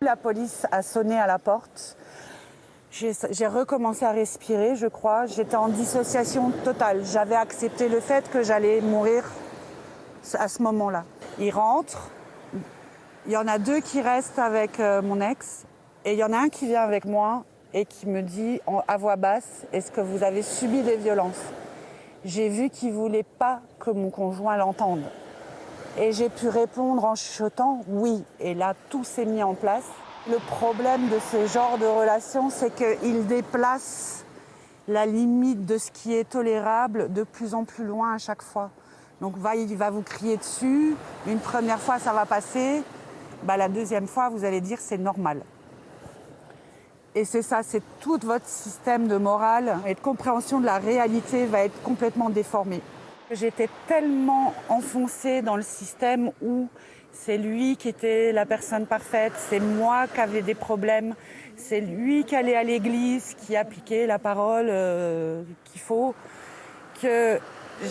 la police a sonné à la porte, j'ai recommencé à respirer, je crois. J'étais en dissociation totale. J'avais accepté le fait que j'allais mourir à ce moment-là. Ils rentrent. Il y en a 2 qui restent avec mon ex. Et il y en a un qui vient avec moi et qui me dit à voix basse « Est-ce que vous avez subi des violences ?» J'ai vu qu'il ne voulait pas que mon conjoint l'entende. Et j'ai pu répondre en chuchotant « oui ». Et là, tout s'est mis en place. Le problème de ce genre de relation, c'est qu'il déplace la limite de ce qui est tolérable de plus en plus loin à chaque fois. Donc il va vous crier dessus. Une première fois, ça va passer. La deuxième fois, vous allez dire « c'est normal ». Et c'est ça, c'est tout votre système de morale et de compréhension de la réalité va être complètement déformé. J'étais tellement enfoncée dans le système où c'est lui qui était la personne parfaite, c'est moi qui avais des problèmes, c'est lui qui allait à l'église, qui appliquait la parole qu'il faut, que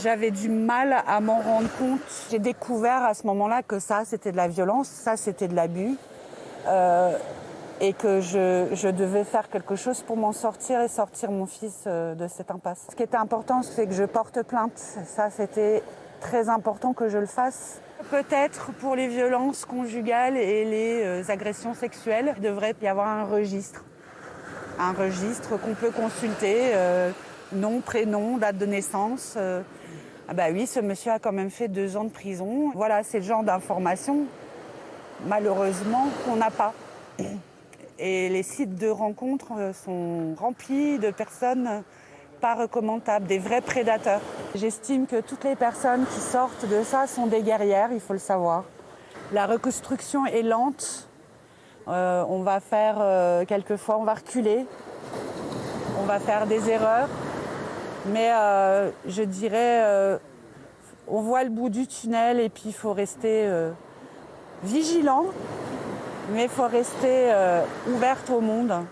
j'avais du mal à m'en rendre compte. J'ai découvert à ce moment-là que ça, c'était de la violence, ça, c'était de l'abus. Et que je devais faire quelque chose pour m'en sortir et sortir mon fils de cette impasse. Ce qui était important, c'est que je porte plainte. Ça, c'était très important que je le fasse. Peut-être pour les violences conjugales et les agressions sexuelles, il devrait y avoir un registre. Un registre qu'on peut consulter, nom, prénom, date de naissance. Oui, ce monsieur a quand même fait 2 ans de prison. Voilà, c'est le genre d'information, malheureusement, qu'on n'a pas. Et les sites de rencontres sont remplis de personnes pas recommandables, des vrais prédateurs. J'estime que toutes les personnes qui sortent de ça sont des guerrières, il faut le savoir. La reconstruction est lente. On va faire quelquefois, on va reculer. On va faire des erreurs. Mais je dirais, on voit le bout du tunnel et puis il faut rester vigilant. Mais il faut rester ouverte au monde.